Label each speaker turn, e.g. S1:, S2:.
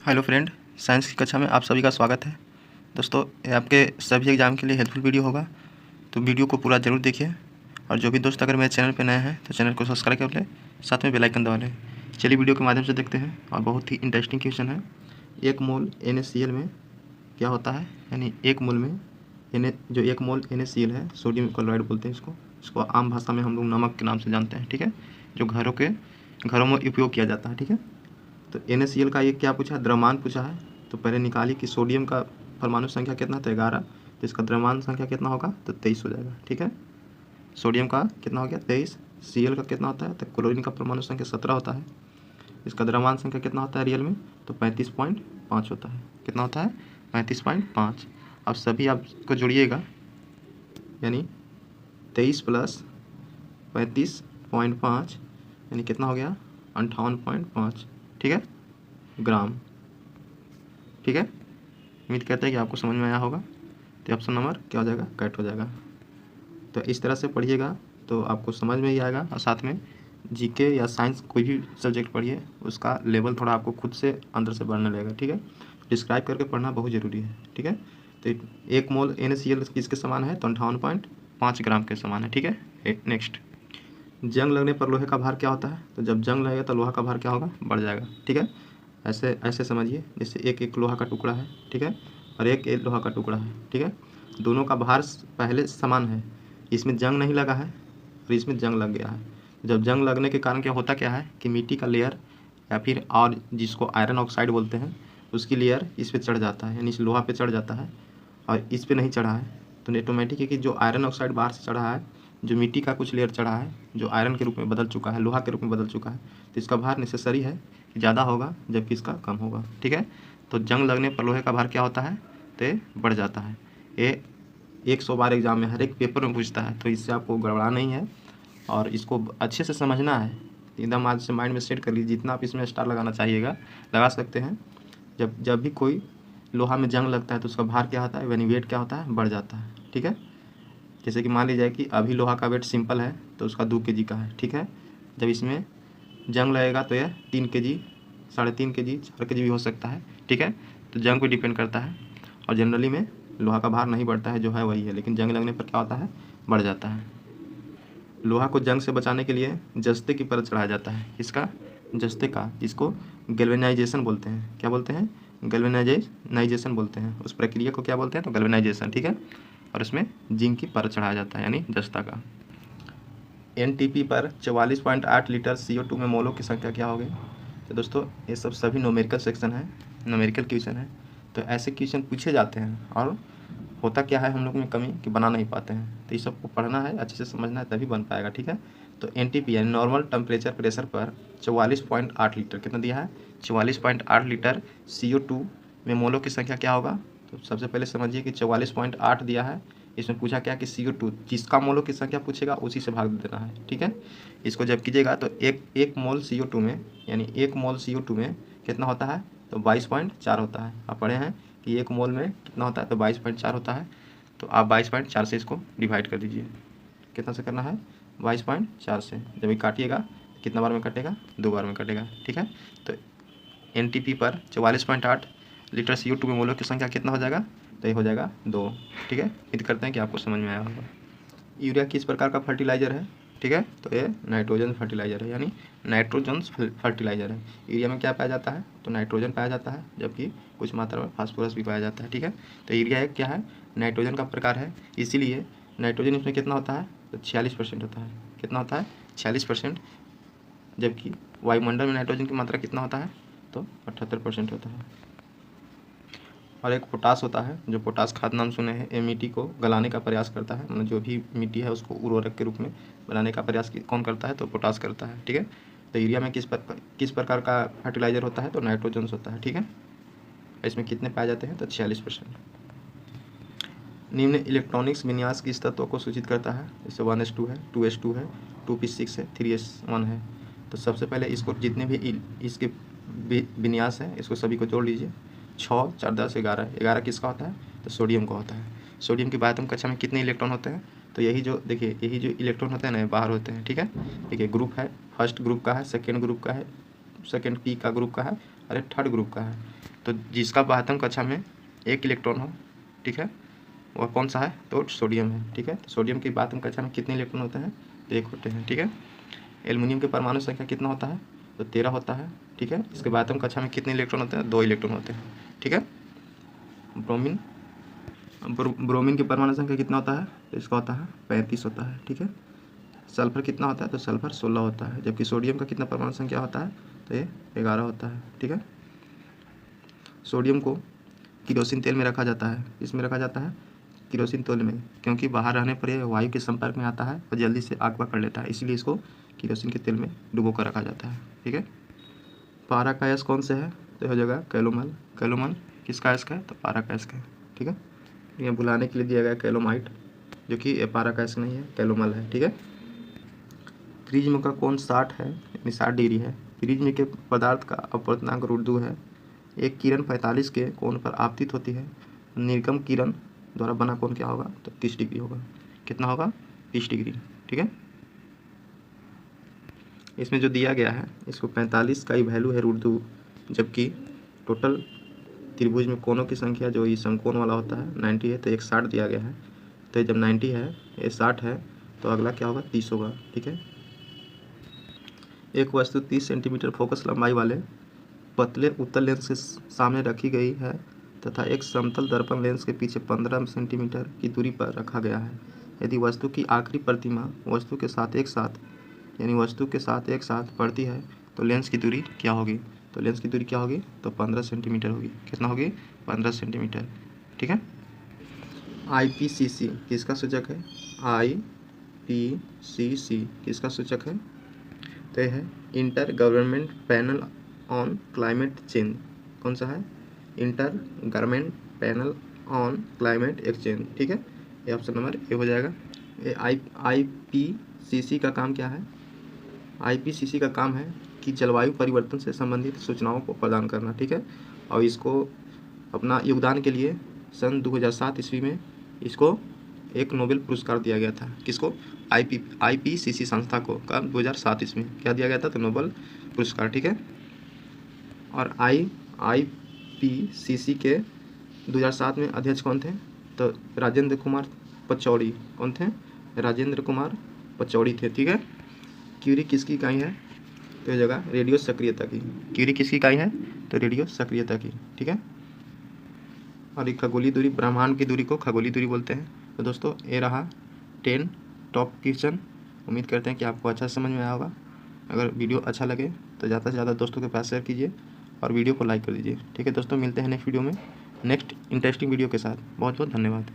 S1: Hello friend, science की कक्षा में आप सभी का स्वागत है। दोस्तों, ये आपके सभी एग्ज़ाम के लिए हेल्पफुल वीडियो होगा, तो वीडियो को पूरा ज़रूर देखिए। और जो भी दोस्त अगर मेरे चैनल पर नए हैं तो चैनल को सब्सक्राइब कर लें, साथ में बेल आइकन दबा लें। चलिए वीडियो के माध्यम से देखते हैं। और बहुत ही इंटरेस्टिंग क्वेश्चन है। 1 मोल NaCl में क्या होता है, यानी 1 मोल में जो 1 मोल NaCl है, सोडियम क्लोराइड बोलते हैं इसको आम भाषा में हम लोग नमक के नाम से जानते हैं, ठीक है, जो घरों में उपयोग किया जाता है, ठीक है। तो NaCl का ये क्या पूछा है, द्रव्यमान पूछा है। तो पहले निकालिए कि सोडियम का परमाणु संख्या कितना, तो 11, तो इसका द्रव्यमान संख्या कितना होगा, तो 23 हो जाएगा, ठीक है। सोडियम का कितना हो गया, 23। Cl का कितना होता है, तो क्लोरीन का परमाणु संख्या 17 होता है। इसका द्रव्यमान संख्या कितना होता है रियल में, तो 35.5 होता है। कितना होता है, 35.5। अब सभी आपको जोड़िएगा, यानी 23 + 35.5 यानी कितना हो गया, 58.5, ठीक है, ग्राम, ठीक है। उम्मीद करते हैं कि आपको समझ में आया होगा। तो ऑप्शन नंबर क्या हो जाएगा, कट हो जाएगा। तो इस तरह से पढ़िएगा तो आपको समझ में ही आएगा। और साथ में जीके या साइंस कोई भी सब्जेक्ट पढ़िए, उसका लेवल थोड़ा आपको खुद से अंदर से बढ़ने लगेगा, ठीक है। डिस्क्राइब करके पढ़ना बहुत ज़रूरी है, ठीक है। तो 1 मोल NaCl किसके समान है, तो 58.5 ग्राम के समान है, ठीक है। नेक्स्ट, जंग लगने पर लोहे का भार क्या होता है, तो जब जंग लगेगा तो लोहा का भार क्या होगा, बढ़ जाएगा, ठीक है। ऐसे ऐसे समझिए, जैसे एक लोहा का टुकड़ा है, ठीक है, और एक लोहा का टुकड़ा है, ठीक है। दोनों का भार पहले समान है, इसमें जंग नहीं लगा है और इसमें जंग लग गया है। जब जंग लगने के कारण क्या है कि मिट्टी का लेयर या फिर और जिसको आयरन ऑक्साइड बोलते हैं, उसकी लेयर इस पर चढ़ जाता है, यानी इस लोहा पे चढ़ जाता है, और इस पर नहीं चढ़ा है। तो ऑटोमेटिक है कि जो आयरन ऑक्साइड बाहर से चढ़ा है, जो मिट्टी का कुछ लेयर चढ़ा है, जो आयरन के रूप में बदल चुका है, लोहा के रूप में बदल चुका है, तो इसका भार नेसेसरी है कि ज़्यादा होगा, जबकि इसका कम होगा, ठीक है। तो जंग लगने पर लोहे का भार क्या होता है, तो ये बढ़ जाता है। ये 100 बार एग्जाम में हर एक पेपर में पूछता है, तो इससे आपको गड़बड़ा नहीं है और इसको अच्छे से समझना है। एकदम आज से माइंड में सेट कर लीजिए, जितना आप इसमें स्टार लगाना चाहिएगा लगा सकते हैं। जब भी कोई लोहा में जंग लगता है तो उसका भार क्या होता है, यानी वेट क्या होता है, बढ़ जाता है, ठीक है। जैसे कि मान लीजिए कि अभी लोहा का वेट सिंपल है तो उसका 2 kg का है, ठीक है। जब इसमें जंग लगेगा तो यह 3 kg, 3.5 kg, 4 kg भी हो सकता है, ठीक है। तो जंग पे डिपेंड करता है। और जनरली में लोहा का भार नहीं बढ़ता है, जो है वही है, लेकिन जंग लगने पर क्या होता है, बढ़ जाता है। लोहा को जंग से बचाने के लिए जस्ते की परत चढ़ाया जाता है, इसका जस्ते का, जिसको गैल्वेनाइजेशन बोलते हैं। क्या बोलते हैं, गैल्वेनाइजेशन बोलते हैं। उस प्रक्रिया को क्या बोलते हैं, तो गैल्वेनाइजेशन, ठीक है। और उसमें जिंक की परत चढ़ाया जाता है, यानी जस्ता का। NTP पर 44.8 लीटर CO2 में मोलों की संख्या क्या होगी। तो दोस्तों, ये सब सभी न्यूमेरिकल सेक्शन है, न्यूमेरिकल क्वेश्चन है। तो ऐसे क्वेश्चन पूछे जाते हैं, और होता क्या है हम लोग में कमी कि बना नहीं पाते हैं। तो ये सबको पढ़ना है, अच्छे से समझना है, तभी बन पाएगा, ठीक है। तो NTP यानी नॉर्मल टेम्परेचर प्रेशर पर 44.8 लीटर, कितना दिया है, 44.8 लीटर CO2 में मोलों की संख्या क्या होगा। तो सबसे पहले समझिए कि 44.8 दिया है, इसमें पूछा क्या कि CO2, जिसका मोलों की संख्या पूछेगा उसी से भाग देना है, ठीक है। इसको जब कीजिएगा तो एक मोल CO2 में, यानी 1 मोल CO2 में कितना होता है, तो 22.4 होता है। आप पढ़े हैं कि 1 मोल में कितना होता है, तो 22.4 होता है। तो आप 22.4 से इसको डिवाइड कर दीजिए। कितना से करना है, 22.4 से। जब ये काटिएगा कितना बार में कटेगा, 2 बार में कटेगा, ठीक है। तो NTP पर 44.8 लीटर CO2 में मोलों की संख्या कितना हो जाएगा, तो ये हो जाएगा 2, ठीक है। उम्मीद करते हैं कि आपको समझ में आया होगा। यूरिया किस प्रकार का फर्टिलाइज़र है, ठीक है, तो ये नाइट्रोजन फर्टिलाइज़र है, यानी नाइट्रोजन फर्टिलाइज़र है। यूरिया में क्या पाया जाता है, तो नाइट्रोजन पाया जाता है, जबकि कुछ मात्रा में फास्फोरस भी पाया जाता है, ठीक है। तो यूरिया एक क्या है, नाइट्रोजन का प्रकार है, इसीलिए नाइट्रोजन इसमें कितना होता है, तो 46% होता है। कितना होता है, 46%, जबकि वायुमंडल में नाइट्रोजन की मात्रा कितना होता है, तो 78% होता है। और एक पोटास होता है, जो पोटास खाद नाम सुने हैं, ये मिट्टी को गलाने का प्रयास करता है, मतलब जो भी मिट्टी है उसको उर्वरक के रूप में बनाने का प्रयास कौन करता है, तो पोटास करता है, ठीक है। तो यूरिया में किस प्रकार का फर्टिलाइजर होता है, तो नाइट्रोजन होता है, ठीक है। इसमें कितने पाए जाते हैं, तो 46%। निम्न इलेक्ट्रॉनिक्स विन्यास किस तत्व को सूचित करता है, जैसे 1s2 है, 2s2 है, 2p6 है, 3s1 है। तो सबसे पहले इसको जितने भी इसके विन्यास हैं इसको सभी को जोड़ लीजिए। 6, 4, 10, 11, 11 किसका होता है, तो सोडियम का होता है। सोडियम की बात हम कक्षा में कितने इलेक्ट्रॉन होते हैं, तो यही जो देखिए, यही जो इलेक्ट्रॉन होते हैं ना, बाहर होते हैं, ठीक है। देखिए ग्रुप है, फर्स्ट ग्रुप का है, सेकेंड ग्रुप का है, सेकेंड P का ग्रुप का है, और एक थर्ड ग्रुप का है। तो जिसका आयतन कक्षा में 1 इलेक्ट्रॉन हो, ठीक है, वह कौन सा है, तो सोडियम है, ठीक है। तो सोडियम की आयतन कक्षा में कितने इलेक्ट्रॉन होते हैं, तो 1 होते हैं, ठीक है। एल्युमिनियम के परमाणु संख्या कितना होता है, तो 13 होता है, ठीक है। इसके आयतन कक्षा में कितने इलेक्ट्रॉन होते हैं, 2 इलेक्ट्रॉन होते हैं, ठीक है। ब्रोमीन की परमाणु संख्या कितना होता है, तो इसका होता है 35 होता है, ठीक है। सल्फर कितना होता है, तो सल्फर 16 होता है, जबकि सोडियम का कितना परमाणु संख्या होता है, तो ये 11 होता है, ठीक है। सोडियम को किरोसिन तेल में रखा जाता है, इसमें रखा जाता है किरोसिन तेल में, क्योंकि बाहर रहने पर यह वायु के संपर्क में आता है और जल्दी से आग पकड़ लेता है, इसीलिए इसको किरोसिन के तेल में डुबो कर रखा जाता है, ठीक है। पारा का अयस्क कौन से है, तो हो जाएगा कैलोमल। कैलोमल किसका अयस्क है, तो पारा का अयस्क है, ठीक है। ये बुलाने के लिए दिया गया कैलोमाइट, जो कि पारा का अयस्क नहीं है, कैलोमल है, ठीक है। प्रिज्म का कोण 60 है, यानी 60 डिग्री है। प्रिज्म के पदार्थ का अपवर्तनांक √2 है। एक किरण 45 के कोण पर आपतित होती है, निर्गम किरण द्वारा बना कोण क्या होगा, तो 30 डिग्री होगा। कितना होगा, 30 डिग्री, ठीक है। इसमें जो दिया गया है, इसको 45 का ही वैल्यू है √2, जबकि टोटल त्रिभुज में कोणों की संख्या जो ये समकोण वाला होता है 90 है, तो एक 60 दिया गया है। तो जब 90 है, ये 60 है, तो अगला क्या होगा, 30 होगा, ठीक है। एक वस्तु 30 सेंटीमीटर फोकस लंबाई वाले पतले उत्तल लेंस के सामने रखी गई है तथा एक समतल दर्पण लेंस के पीछे 15 सेंटीमीटर की दूरी पर रखा गया है। यदि वस्तु की आखिरी प्रतिमा वस्तु के साथ एक साथ पड़ती है, तो लेंस की दूरी क्या होगी, तो लेंस की दूरी क्या होगी, तो 15 सेंटीमीटर होगी। कितना होगी, 15 सेंटीमीटर, ठीक है। IPCC किसका सूचक है, IPCC किसका सूचक है, तो यह है inter government panel on climate change. कौन सा है, inter government panel on climate exchange, ठीक है। ये ऑप्शन नंबर ए हो जाएगा। ये IPCC का काम क्या है, IPCC का काम है कि जलवायु परिवर्तन से संबंधित सूचनाओं को प्रदान करना, ठीक है। और इसको अपना योगदान के लिए सन 2007 ईस्वी में इसको एक नोबेल पुरस्कार दिया गया था। किसको, IPCC संस्था को, कब, 2007 ईस्वी में क्या दिया गया था, तो नोबेल पुरस्कार, ठीक है। और IPCC के 2007 में अध्यक्ष कौन थे, तो राजेंद्र कुमार पचौड़ी। कौन थे, राजेंद्र कुमार पचौड़ी थे, ठीक है। क्यूरी किसकी इकाई है, तो जगह रेडियो सक्रियता की। क्यूरी किसकी इकाई है, तो रेडियो सक्रियता की, ठीक है। और एक खगोलीय दूरी, ब्रह्मांड की दूरी को खगोलीय दूरी बोलते हैं। तो दोस्तों ये रहा 10 टॉप क्वेश्चन। उम्मीद करते हैं कि आपको अच्छा समझ में आया होगा। अगर वीडियो अच्छा लगे तो ज़्यादा से ज़्यादा दोस्तों के पास शेयर कीजिए और वीडियो को लाइक कर दीजिए, ठीक है दोस्तों। मिलते हैं नेक्स्ट वीडियो में नेक्स्ट इंटरेस्टिंग वीडियो के साथ। बहुत बहुत धन्यवाद।